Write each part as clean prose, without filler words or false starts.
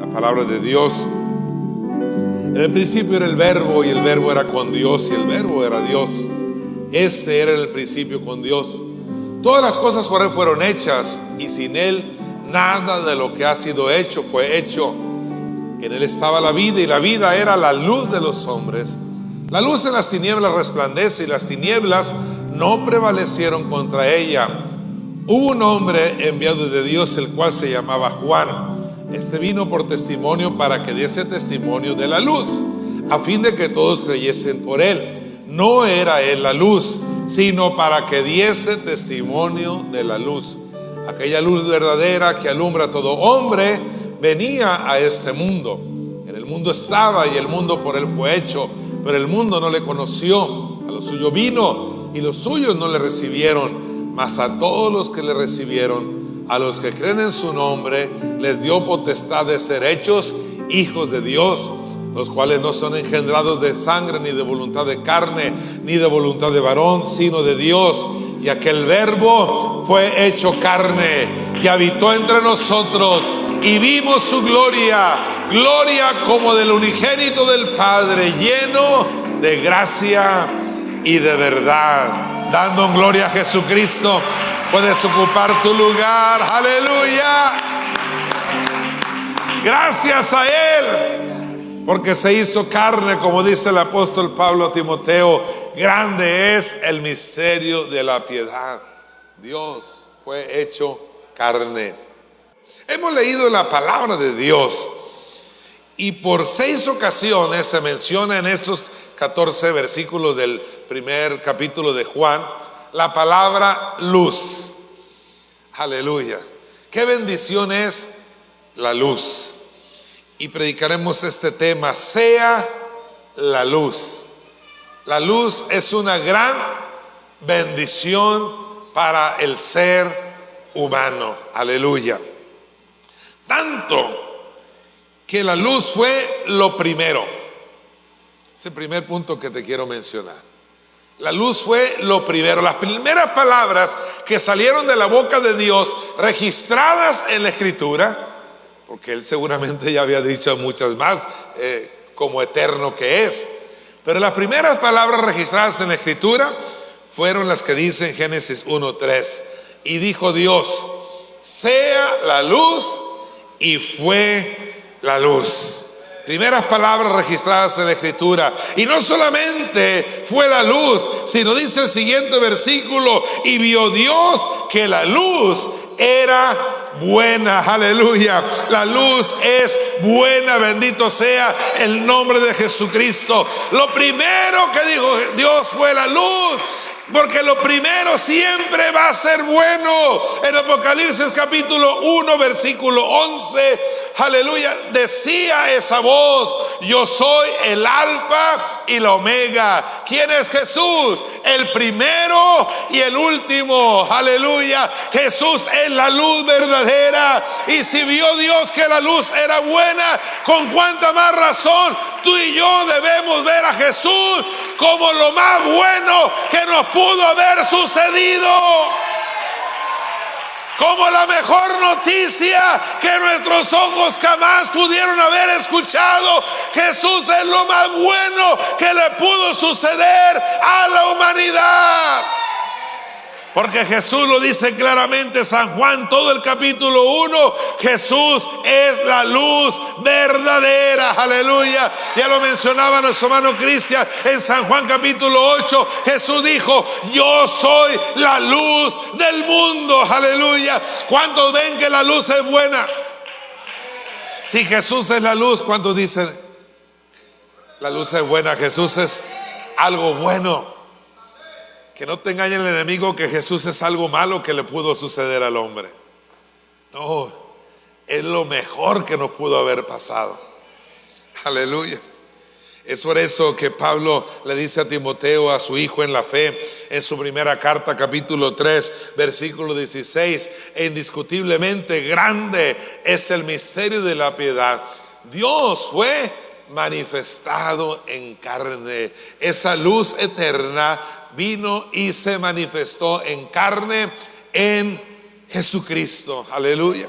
La palabra de Dios. En el principio era el verbo, y el verbo era con Dios, y el verbo era Dios. Este era en el principio con Dios. Todas las cosas por Él fueron hechas, y sin Él nada de lo que ha sido hecho fue hecho. En Él estaba la vida, y la vida era la luz de los hombres. La luz en las tinieblas resplandece, y las tinieblas no prevalecieron contra ella. Hubo un hombre enviado de Dios, el cual se llamaba Juan. Este vino por testimonio para que diese testimonio de la luz, a fin de que todos creyesen por él. No era él la luz, sino para que diese testimonio de la luz. Aquella luz verdadera que alumbra a todo hombre venía a este mundo. En el mundo estaba, y el mundo por él fue hecho, pero el mundo no le conoció. A lo suyo vino, y los suyos no le recibieron. Mas a todos los que le recibieron, a los que creen en su nombre, les dio potestad de ser hechos hijos de Dios, los cuales no son engendrados de sangre, ni de voluntad de carne, ni de voluntad de varón, sino de Dios. Y aquel verbo fue hecho carne y habitó entre nosotros, y vimos su gloria, gloria como del unigénito del Padre, lleno de gracia y de verdad. Dando gloria a Jesucristo, puedes ocupar tu lugar. Aleluya. Gracias a Él, porque se hizo carne, como dice el apóstol Pablo a Timoteo. Grande es el misterio de la piedad. Dios fue hecho carne. Hemos leído la palabra de Dios, y por 6 ocasiones se menciona en estos 14 versículos del primer capítulo de Juan la palabra luz. Aleluya. Qué bendición es la luz. Y predicaremos este tema: sea la luz. La luz es una gran bendición para el ser humano. Aleluya. Tanto que la luz fue lo primero. Es el primer punto que te quiero mencionar. La luz fue lo primero. Las primeras palabras que salieron de la boca de Dios, registradas en la Escritura, porque Él seguramente ya había dicho muchas más, como eterno que es, pero las primeras palabras registradas en la Escritura fueron las que dice en Génesis 1:3. Y dijo Dios: sea la luz, y fue la luz. Primeras palabras registradas en la Escritura. Y no solamente fue la luz, sino dice el siguiente versículo: y vio Dios que la luz era buena. Aleluya. La luz es buena. Bendito sea el nombre de Jesucristo. Lo primero que dijo Dios fue la luz, porque lo primero siempre va a ser bueno. En Apocalipsis capítulo 1 versículo 11, aleluya, decía esa voz: yo soy el alfa y la omega. ¿Quién es Jesús? El primero y el último. Aleluya. Jesús es la luz verdadera. Y si vio Dios que la luz era buena, con cuánta más razón tú y yo debemos ver a Jesús como lo más bueno que nos pudo haber sucedido, como la mejor noticia que nuestros ojos jamás pudieron haber escuchado. Jesús es lo más bueno que le pudo suceder a la humanidad. Porque Jesús lo dice claramente, San Juan, todo el capítulo 1, Jesús es la luz verdadera. Aleluya. Ya lo mencionaba nuestro hermano Cristian en San Juan capítulo 8. Jesús dijo: yo soy la luz del mundo. Aleluya. ¿Cuántos ven que la luz es buena? Si Jesús es la luz, ¿cuántos dicen la luz es buena? Jesús es algo bueno. Que no te engañe el enemigo que Jesús es algo malo que le pudo suceder al hombre. No, es lo mejor que nos pudo haber pasado. Aleluya. Es por eso que Pablo le dice a Timoteo, a su hijo en la fe, en su primera carta, capítulo 3, versículo 16: indiscutiblemente grande es el misterio de la piedad. Dios fue manifestado en carne. Esa luz eterna vino y se manifestó en carne en Jesucristo. Aleluya.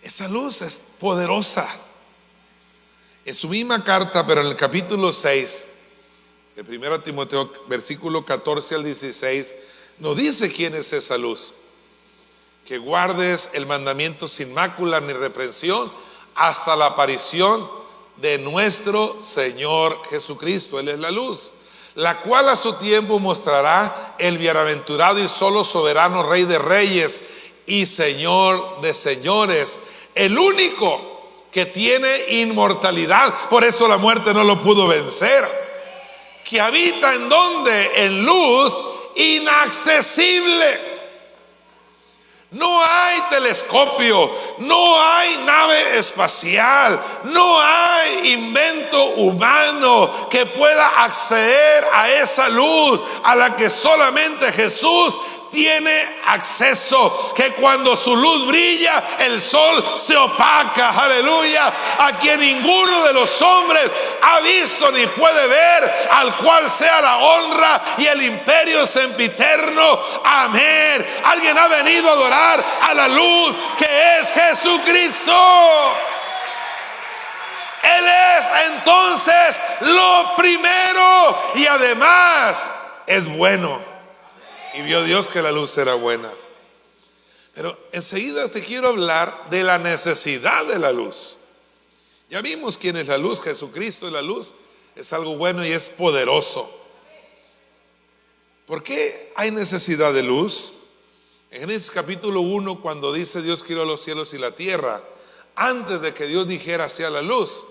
Esa luz es poderosa. En su misma carta, pero en el capítulo 6 de 1 Timoteo, versículo 14 al 16, nos dice quién es esa luz: que guardes el mandamiento sin mácula ni reprensión hasta la aparición de nuestro Señor Jesucristo. Él es la luz, la cual a su tiempo mostrará el bienaventurado y solo soberano Rey de reyes y Señor de señores, el único que tiene inmortalidad, por eso la muerte no lo pudo vencer, que habita en donde, en luz inaccesible. No hay telescopio, no hay nave espacial, no hay invento humano que pueda acceder a esa luz a la que solamente Jesús tiene acceso, que cuando su luz brilla el sol se opaca, aleluya, a quien ninguno de los hombres ha visto ni puede ver, al cual sea la honra y el imperio sempiterno, amén. Alguien ha venido a adorar a la luz que es Jesucristo. Él es entonces lo primero y además es bueno. Y vio Dios que la luz era buena. Pero enseguida te quiero hablar de la necesidad de la luz. Ya vimos quién es la luz. Jesucristo es la luz. Es algo bueno y es poderoso. ¿Por qué hay necesidad de luz? En Génesis capítulo 1, cuando dice Dios creó los cielos y la tierra, antes de que Dios dijera sea la luz,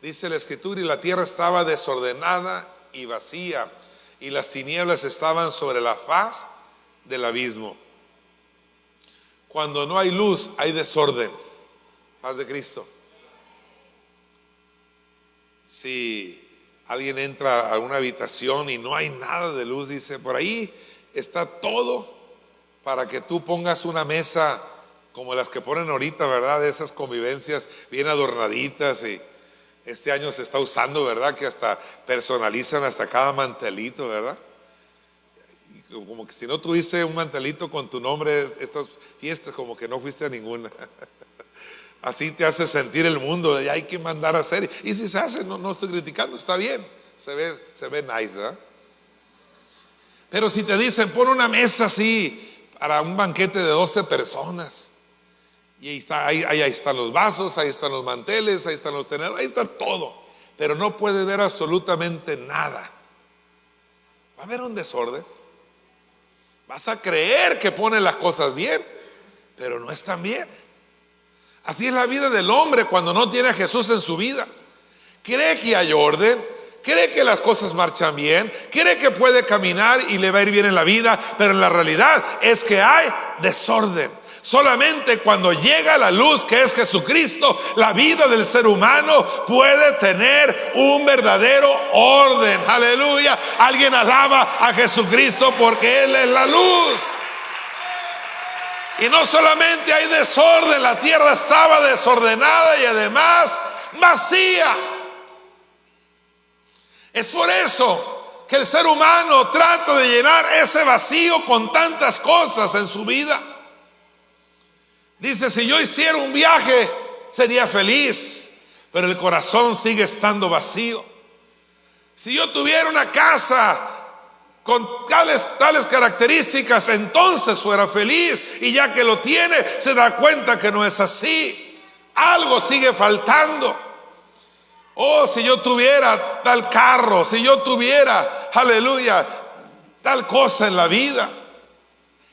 dice la escritura, y la tierra estaba desordenada y vacía, y las tinieblas estaban sobre la faz del abismo. Cuando no hay luz, hay desorden. Paz de Cristo. Si alguien entra a una habitación y no hay nada de luz, dice, por ahí está todo para que tú pongas una mesa como las que ponen ahorita, ¿verdad? De esas convivencias bien adornaditas, y este año se está usando, ¿verdad? Que hasta personalizan hasta cada mantelito, ¿verdad? Y como que si no tuviste un mantelito con tu nombre, estas fiestas como que no fuiste a ninguna. Así te hace sentir el mundo, y hay que mandar a hacer. Y si se hace, no estoy criticando, está bien, se ve nice, ¿verdad? Pero si te dicen, pon una mesa así para un banquete de 12 personas, y ahí están los vasos, ahí están los manteles, ahí están los tenedores, ahí está todo, pero no puede ver absolutamente nada. Va a haber un desorden. Vas a creer que pone las cosas bien, pero no están bien. Así es la vida del hombre cuando no tiene a Jesús en su vida. Cree que hay orden, cree que las cosas marchan bien, cree que puede caminar y le va a ir bien en la vida, pero en la realidad es que hay desorden. Solamente cuando llega la luz, que es Jesucristo, la vida del ser humano puede tener un verdadero orden. Aleluya. Alguien alaba a Jesucristo porque Él es la luz. Y no solamente hay desorden, la tierra estaba desordenada y además vacía. Es por eso que el ser humano trata de llenar ese vacío con tantas cosas en su vida. Dice, si yo hiciera un viaje sería feliz, pero el corazón sigue estando vacío. Si yo tuviera una casa con tales características, entonces fuera feliz, y ya que lo tiene se da cuenta que no es así. Algo sigue faltando. Oh, si yo tuviera tal carro, si yo tuviera, aleluya, tal cosa en la vida.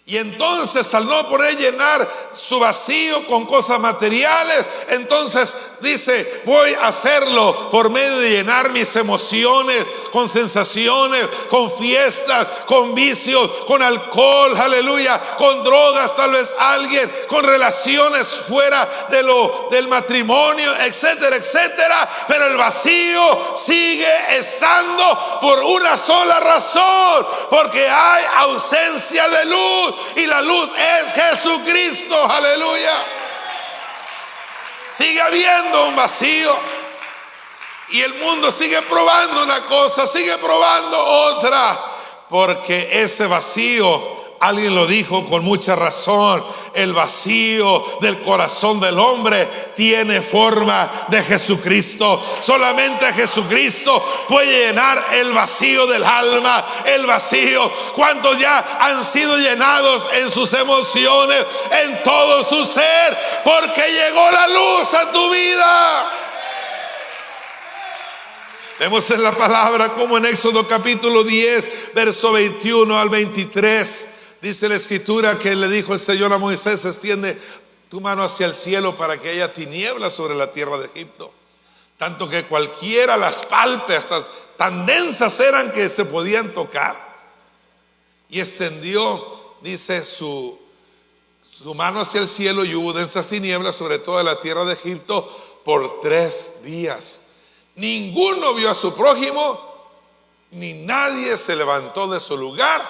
Y entonces, al no poder llenar su vacío con cosas materiales, entonces dice, voy a hacerlo por medio de llenar mis emociones con sensaciones, con fiestas, con vicios, con alcohol, aleluya, con drogas, tal vez alguien, con relaciones fuera del matrimonio, etcétera, etcétera. Pero el vacío sigue estando por una sola razón, porque hay ausencia de luz. Y la luz es Jesucristo, aleluya. Sigue habiendo un vacío, y el mundo sigue probando una cosa, sigue probando otra, porque ese vacío Alguien lo dijo con mucha razón: el vacío del corazón del hombre tiene forma de Jesucristo. Solamente Jesucristo puede llenar el vacío del alma, el vacío. ¿Cuántos ya han sido llenados en sus emociones, en todo su ser? Porque llegó la luz a tu vida. Vemos en la palabra como en Éxodo capítulo 10, verso 21 al 23, dice la escritura que le dijo el Señor a Moisés: extiende tu mano hacia el cielo para que haya tinieblas sobre la tierra de Egipto, tanto que cualquiera las palpe, hasta tan densas eran que se podían tocar. Y extendió, dice, su mano hacia el cielo, y hubo densas tinieblas sobre toda la tierra de Egipto por 3 días. Ninguno vio a su prójimo, ni nadie se levantó de su lugar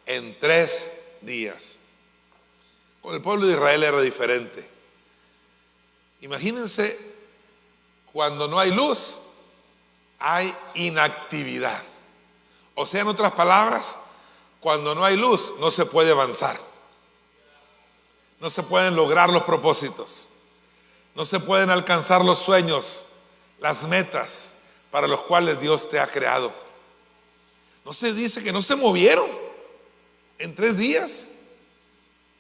en 3 días. Con el pueblo de Israel era diferente. Imagínense, cuando no hay luz, hay inactividad. O sea, en otras palabras, cuando no hay luz, no se puede avanzar. No se pueden lograr los propósitos. No se pueden alcanzar los sueños, las metas para los cuales Dios te ha creado. No se dice que no se movieron en 3 días,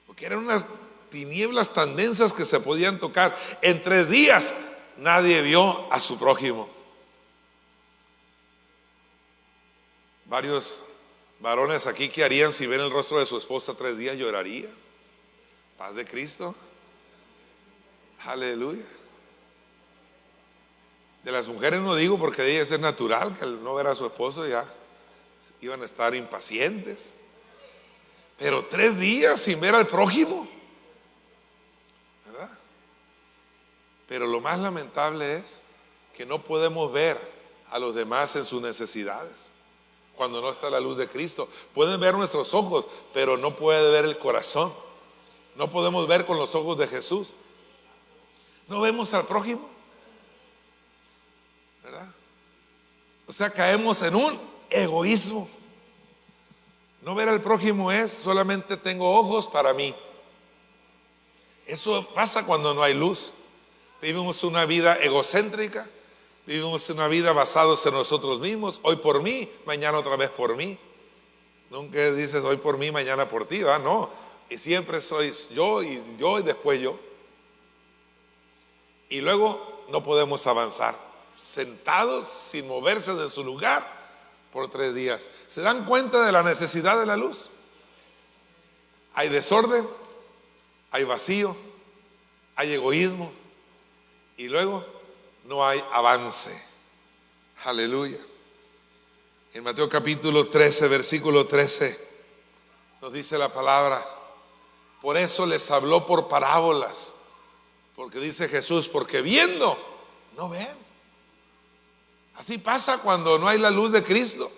porque eran unas tinieblas tan densas que se podían tocar. En 3 días nadie vio a su prójimo. Varios varones aquí, ¿qué harían si ven el rostro de su esposa 3 días? Llorarían. Paz de Cristo. Aleluya. De las mujeres no digo, porque de ellas es natural que al no ver a su esposo ya iban a estar impacientes. Pero 3 días sin ver al prójimo, ¿verdad? Pero lo más lamentable es que no podemos ver a los demás en sus necesidades cuando no está la luz de Cristo. Pueden ver nuestros ojos, pero no puede ver el corazón. No podemos ver con los ojos de Jesús. No vemos al prójimo, ¿verdad? O sea, caemos en un egoísmo. No ver al prójimo es solamente tengo ojos para mí. Eso pasa cuando no hay luz. Vivimos una vida egocéntrica, vivimos una vida basados en nosotros mismos. Hoy por mí, mañana otra vez por mí. Nunca dices hoy por mí, mañana por ti, ¿verdad? No, y siempre soy yo y después yo. Y luego no podemos avanzar, sentados sin moverse de su lugar por 3 días. ¿Se dan cuenta de la necesidad de la luz? Hay desorden, hay vacío, hay egoísmo, y luego no hay avance. Aleluya. En Mateo capítulo 13, versículo 13, nos dice la palabra: por eso les habló por parábolas, porque dice Jesús, porque viendo no ven. Así pasa cuando no hay la luz de Cristo.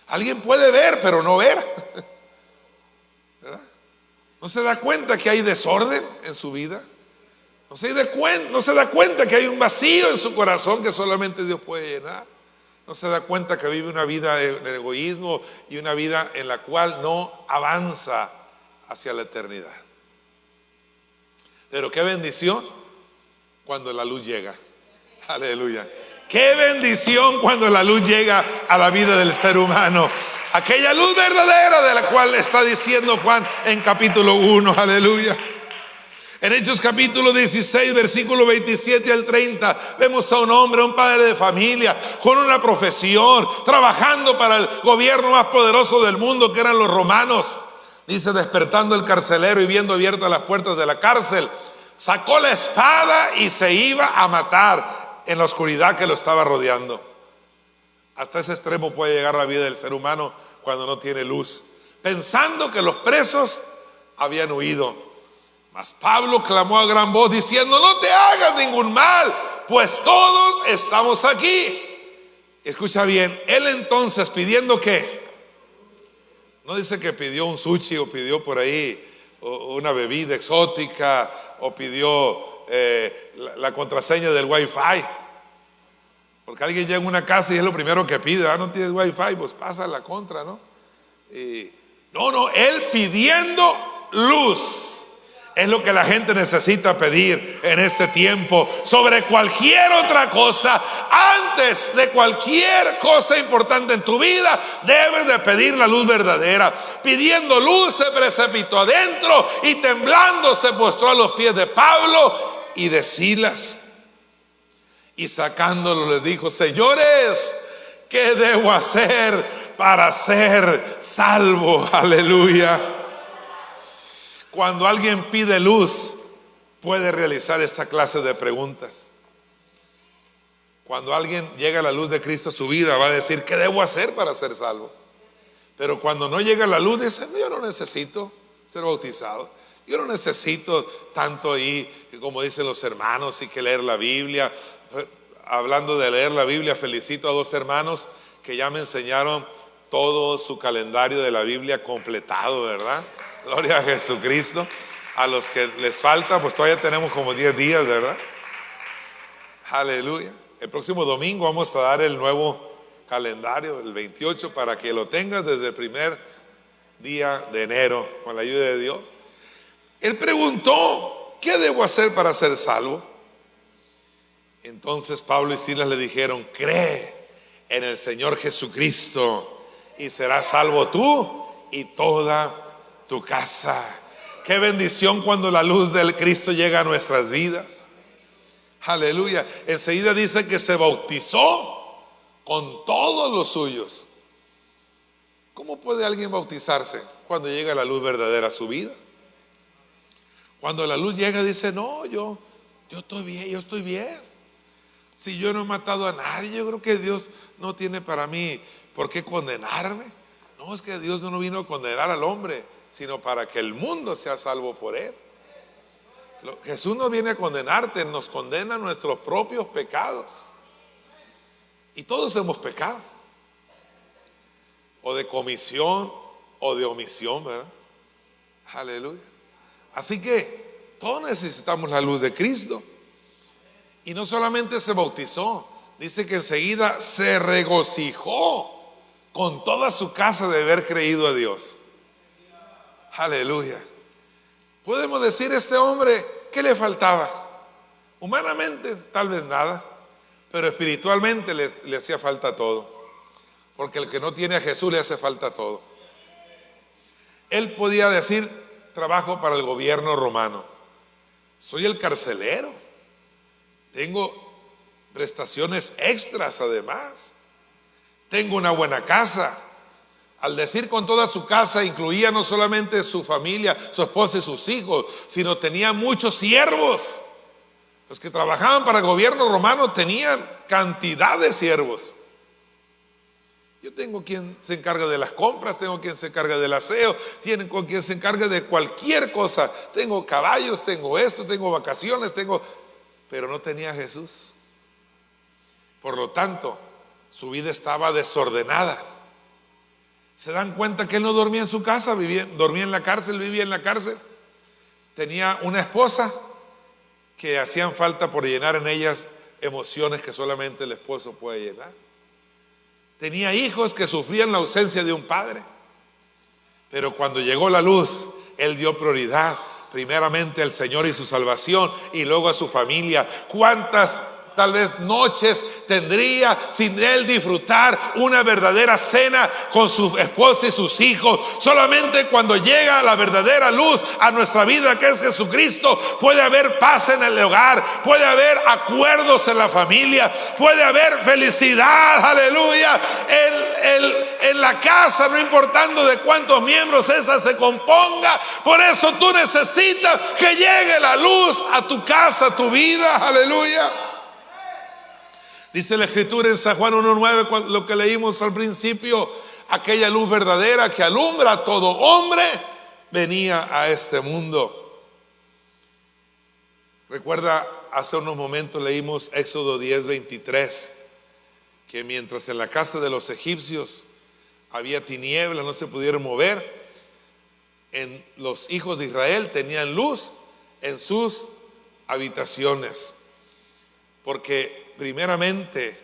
Alguien puede ver, pero no ver, ¿verdad? No se da cuenta que hay desorden en su vida. No se da cuenta que hay un vacío en su corazón que solamente Dios puede llenar. No se da cuenta que vive una vida en egoísmo y una vida en la cual no avanza hacia la eternidad. Pero qué bendición cuando la luz llega. Aleluya. Qué bendición cuando la luz llega a la vida del ser humano. Aquella luz verdadera de la cual está diciendo Juan en capítulo 1. Aleluya. En Hechos capítulo 16, versículo 27 al 30, vemos a un hombre, un padre de familia, con una profesión, trabajando para el gobierno más poderoso del mundo, que eran los romanos. Dice: despertando el carcelero y viendo abiertas las puertas de la cárcel, sacó la espada y se iba a matar en la oscuridad que lo estaba rodeando. Hasta ese extremo puede llegar la vida del ser humano cuando no tiene luz, pensando que los presos habían huido. Mas Pablo clamó a gran voz diciendo: no te hagas ningún mal, pues todos estamos aquí. Escucha bien, él entonces pidiendo ¿qué? No dice que pidió un sushi o pidió por ahí una bebida exótica o pidió la contraseña del wifi, porque alguien llega a una casa y es lo primero que pide: no tienes wifi, pues pasa la contra, ¿no? Y No, Él pidiendo luz. Es lo que la gente necesita pedir en este tiempo sobre cualquier otra cosa. Antes de cualquier cosa importante en tu vida, debes de pedir la luz verdadera. Pidiendo luz se precipitó adentro y temblando se postró a los pies de Pablo y de Silas. Y sacándolo les dijo: señores, ¿qué debo hacer para ser salvo? Aleluya. Cuando alguien pide luz, puede realizar esta clase de preguntas. Cuando alguien llega a la luz de Cristo a su vida, va a decir: ¿qué debo hacer para ser salvo? Pero cuando no llega la luz, dice: yo no necesito ser bautizado. Yo no necesito tanto ahí, como dicen los hermanos, y que leer la Biblia. Hablando de leer la Biblia, felicito a dos hermanos que ya me enseñaron todo su calendario de la Biblia completado, ¿verdad? Gloria a Jesucristo. A los que les falta, pues todavía tenemos como 10 días, ¿verdad? Aleluya. El próximo domingo vamos a dar el nuevo calendario, el 28, para que lo tengas desde el primer día de enero, con la ayuda de Dios. Él preguntó: ¿qué debo hacer para ser salvo? Entonces Pablo y Silas le dijeron: cree en el Señor Jesucristo y serás salvo tú y toda tu casa. Qué bendición cuando la luz del Cristo llega a nuestras vidas. Aleluya. Enseguida dice que se bautizó con todos los suyos. ¿Cómo puede alguien bautizarse cuando llega la luz verdadera a su vida? Cuando la luz llega, dice: no, yo estoy bien. Si yo no he matado a nadie, yo creo que Dios no tiene para mí por qué condenarme. No, es que Dios no vino a condenar al hombre, sino para que el mundo sea salvo por él. Jesús no viene a condenarte, nos condena nuestros propios pecados. Y todos hemos pecado, o de comisión o de omisión, ¿verdad? Aleluya. Así que todos necesitamos la luz de Cristo. Y no solamente se bautizó, dice que enseguida se regocijó con toda su casa de haber creído a Dios. Aleluya. Podemos decir: este hombre, ¿qué le faltaba? Humanamente tal vez nada, pero espiritualmente le hacía falta todo. Porque el que no tiene a Jesús le hace falta todo. Él podía decir: trabajo para el gobierno romano, soy el carcelero, tengo prestaciones extras además, tengo una buena casa. Al decir con toda su casa, incluía no solamente su familia, su esposa y sus hijos, sino tenía muchos siervos. Los que trabajaban para el gobierno romano tenían cantidad de siervos. Yo tengo quien se encarga de las compras, tengo quien se encarga del aseo, tienen con quien se encarga de cualquier cosa. Tengo caballos, tengo esto, tengo vacaciones, pero no tenía a Jesús. Por lo tanto, su vida estaba desordenada. ¿Se dan cuenta que él no dormía en su casa? Dormía en la cárcel, vivía en la cárcel. Tenía una esposa que hacían falta por llenar en ellas emociones que solamente el esposo puede llenar. Tenía hijos que sufrían la ausencia de un padre. Pero cuando llegó la luz, él dio prioridad primeramente al Señor y su salvación, y luego a su familia. ¿Cuántas tal vez noches tendría sin él disfrutar una verdadera cena con su esposa y sus hijos? Solamente cuando llega la verdadera luz a nuestra vida, que es Jesucristo, puede haber paz en el hogar, puede haber acuerdos en la familia, puede haber felicidad, aleluya, en la casa, no importando de cuántos miembros esa se componga. Por eso tú necesitas que llegue la luz a tu casa, a tu vida, aleluya. Dice la Escritura en San Juan 1:9, lo que leímos al principio: aquella luz verdadera que alumbra a todo hombre venía a este mundo. Recuerda, hace unos momentos leímos Éxodo 10:23, que mientras en la casa de los egipcios había tiniebla, no se pudieron mover, en los hijos de Israel tenían luz en sus habitaciones. Porque primeramente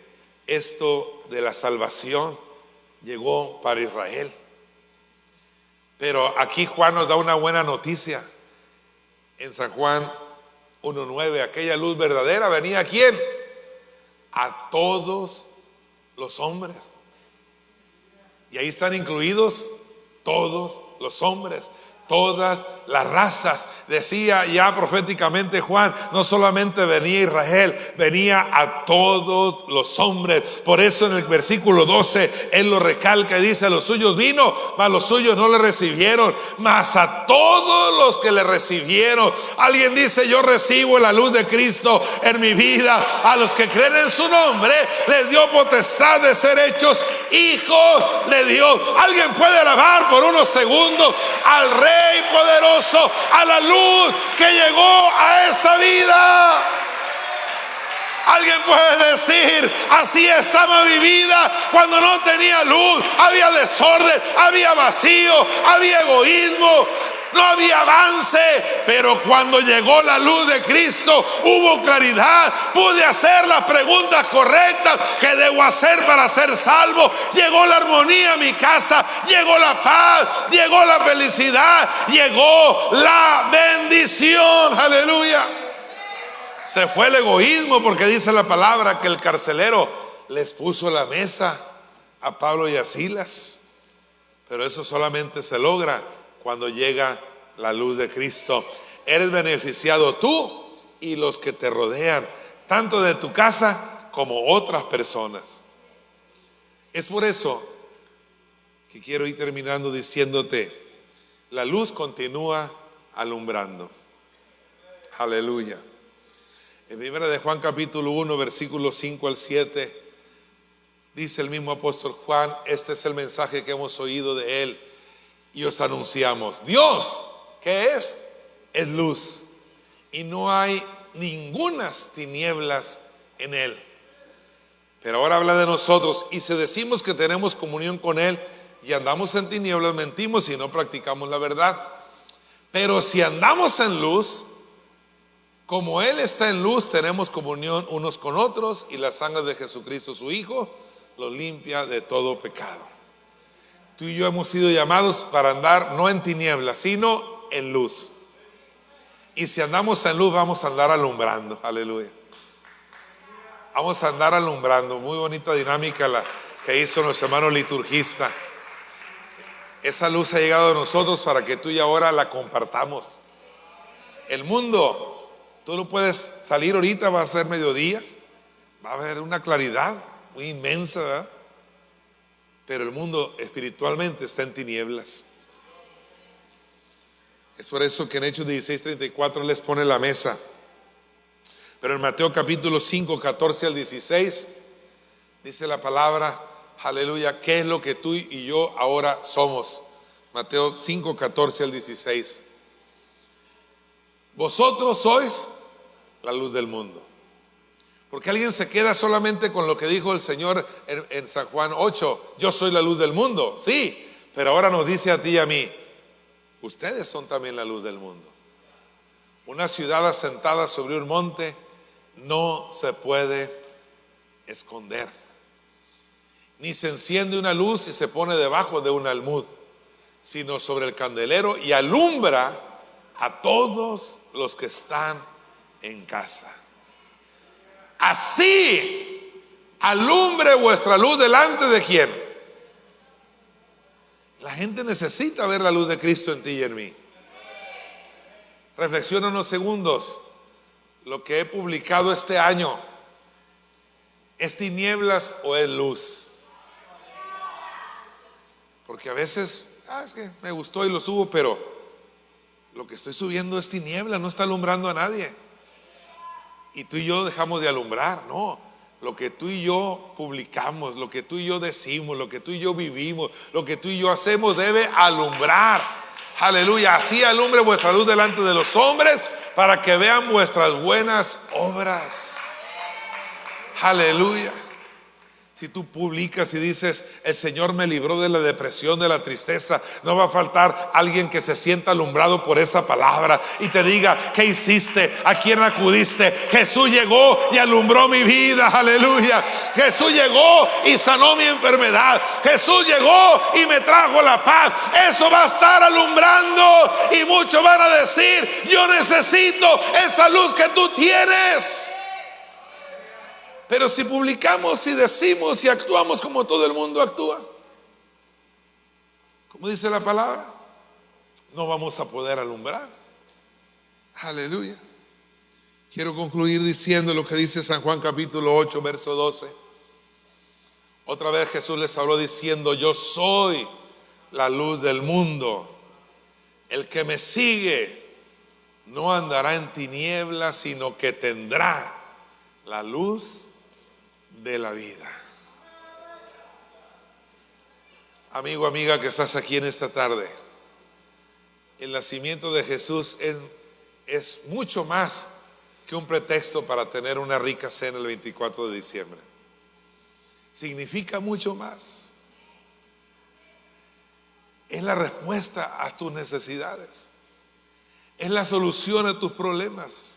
esto de la salvación llegó para Israel, Pero aquí Juan nos da una buena noticia. En San Juan 1:9, aquella luz verdadera venía ¿a quién? A todos los hombres. Y ahí están incluidos todos los hombres, todas las razas. Decía ya proféticamente Juan, no solamente venía Israel, venía a todos los hombres. Por eso en el versículo 12 él lo recalca y dice: a los suyos vino, mas los suyos no le recibieron, mas a todos los que le recibieron. Alguien dice: yo recibo la luz de Cristo en mi vida. A los que creen en su nombre les dio potestad de ser hechos hijos de Dios. Alguien puede alabar por unos segundos al Rey poderoso, a la luz que llegó a esta vida. Alguien puede decir: así estaba mi vida cuando no tenía luz. Había desorden, había vacío, había egoísmo, no había avance. Pero cuando llegó la luz de Cristo hubo claridad. Pude hacer las preguntas correctas que debo hacer para ser salvo. Llegó la armonía a mi casa, llegó la paz, llegó la felicidad, llegó la bendición. Aleluya. Se fue el egoísmo, porque dice la palabra que el carcelero les puso la mesa a Pablo y a Silas. Pero eso solamente se logra cuando llega la luz de Cristo. Eres beneficiado tú y los que te rodean, tanto de tu casa como otras personas. Es por eso que quiero ir terminando diciéndote: la luz continúa alumbrando. Aleluya. En 1 de Juan capítulo 1 versículos 5 al 7 dice el mismo apóstol Juan: este es el mensaje que hemos oído de él y os anunciamos. Dios, ¿qué es? Es luz, y no hay ningunas tinieblas en él. Pero ahora habla de nosotros: y si decimos que tenemos comunión con él y andamos en tinieblas, mentimos y no practicamos la verdad. Pero si andamos en luz, como él está en luz, tenemos comunión unos con otros, y la sangre de Jesucristo su Hijo los limpia de todo pecado. Tú y yo hemos sido llamados para andar no en tinieblas, sino en luz. Y si andamos en luz, vamos a andar alumbrando. Aleluya. Vamos a andar alumbrando. Muy bonita dinámica la que hizo nuestro hermano liturgista. Esa luz ha llegado a nosotros para que tú y ahora la compartamos. El mundo, tú no puedes salir ahorita, va a ser mediodía, va a haber una claridad muy inmensa, ¿verdad? Pero el mundo espiritualmente está en tinieblas. Es por eso que en Hechos 16:34 les pone la mesa. Pero en Mateo capítulo 5, 14 al 16 dice la palabra, aleluya, ¿qué es lo que tú y yo ahora somos? Mateo 5, 14 al 16. Vosotros sois la luz del mundo. Porque alguien se queda solamente con lo que dijo el Señor en San Juan 8, yo soy la luz del mundo. Sí, pero ahora nos dice a ti y a mí, ustedes son también la luz del mundo. Una ciudad asentada sobre un monte no se puede esconder. Ni se enciende una luz y se pone debajo de un almud, sino sobre el candelero y alumbra a todos los que están en casa. Así alumbre vuestra luz delante de ¿quién? La gente necesita ver la luz de Cristo en ti y en mí. Reflexiona unos segundos. Lo que he publicado este año, ¿es tinieblas o es luz? Porque a veces, es que me gustó y lo subo, pero lo que estoy subiendo es tiniebla, no está alumbrando a nadie. Y tú y yo dejamos de alumbrar. No, lo que tú y yo publicamos, lo que tú y yo decimos, lo que tú y yo vivimos, lo que tú y yo hacemos debe alumbrar. Aleluya. Así alumbre vuestra luz delante de los hombres, para que vean vuestras buenas obras. Aleluya. Si tú publicas y dices, el Señor me libró de la depresión, de la tristeza, no va a faltar alguien que se sienta alumbrado por esa palabra y te diga, ¿qué hiciste? ¿A quién acudiste? Jesús llegó y alumbró mi vida, aleluya. Jesús llegó y sanó mi enfermedad. Jesús llegó y me trajo la paz. Eso va a estar alumbrando y muchos van a decir, yo necesito esa luz que tú tienes. Pero si publicamos y decimos y actuamos como todo el mundo actúa, como dice la palabra, no vamos a poder alumbrar. Aleluya. Quiero concluir diciendo lo que dice San Juan capítulo 8, verso 12. Otra vez Jesús les habló diciendo, yo soy la luz del mundo. El que me sigue no andará en tinieblas, sino que tendrá la luz de la vida. Amigo, amiga que estás aquí en esta tarde, el nacimiento de Jesús es mucho más que un pretexto para tener una rica cena el 24 de diciembre. Significa mucho más. Es la respuesta a tus necesidades. Es la solución a tus problemas.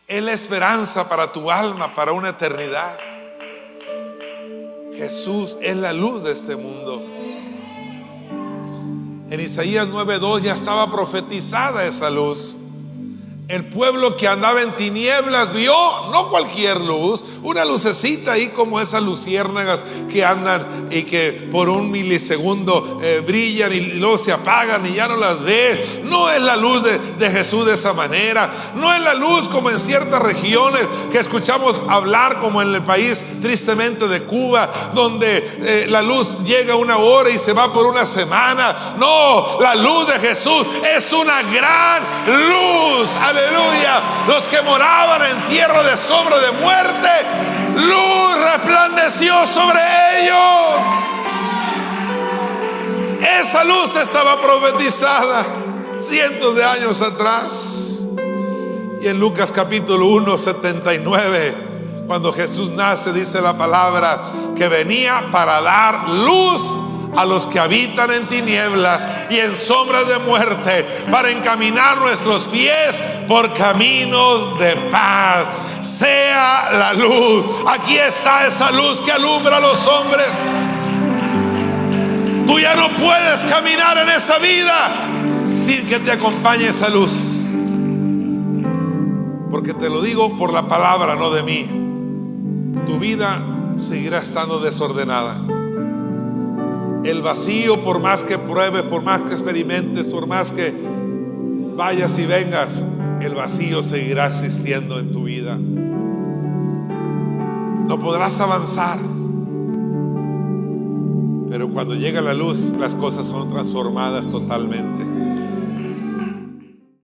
Es la esperanza para tu alma, para una eternidad. Jesús es la luz de este mundo. En Isaías 9:2 ya estaba profetizada esa luz. El pueblo que andaba en tinieblas vio, no cualquier luz, una lucecita ahí como esas luciérnagas que andan y que por un milisegundo brillan y luego se apagan y ya no las ves. No es la luz de Jesús de esa manera. No es la luz como en ciertas regiones que escuchamos hablar, como en el país tristemente de Cuba, donde la luz llega una hora y se va por una semana. No, la luz de Jesús es una gran luz. Aleluya. Los que moraban en tierra de sombra de muerte, luz resplandeció sobre ellos. Esa luz estaba profetizada cientos de años atrás. Y en Lucas capítulo 1, 79, cuando Jesús nace, dice la palabra que venía para dar luz a los que habitan en tinieblas y en sombras de muerte, para encaminar nuestros pies por caminos de paz. Sea la luz. Aquí está esa luz que alumbra a los hombres. Tú ya no puedes caminar en esa vida sin que te acompañe esa luz. Porque te lo digo por la palabra, no de mí. Tu vida seguirá estando desordenada. El vacío, por más que pruebes, por más que experimentes, por más que vayas y vengas, el vacío seguirá existiendo en tu vida. No podrás avanzar. Pero cuando llega la luz, las cosas son transformadas totalmente.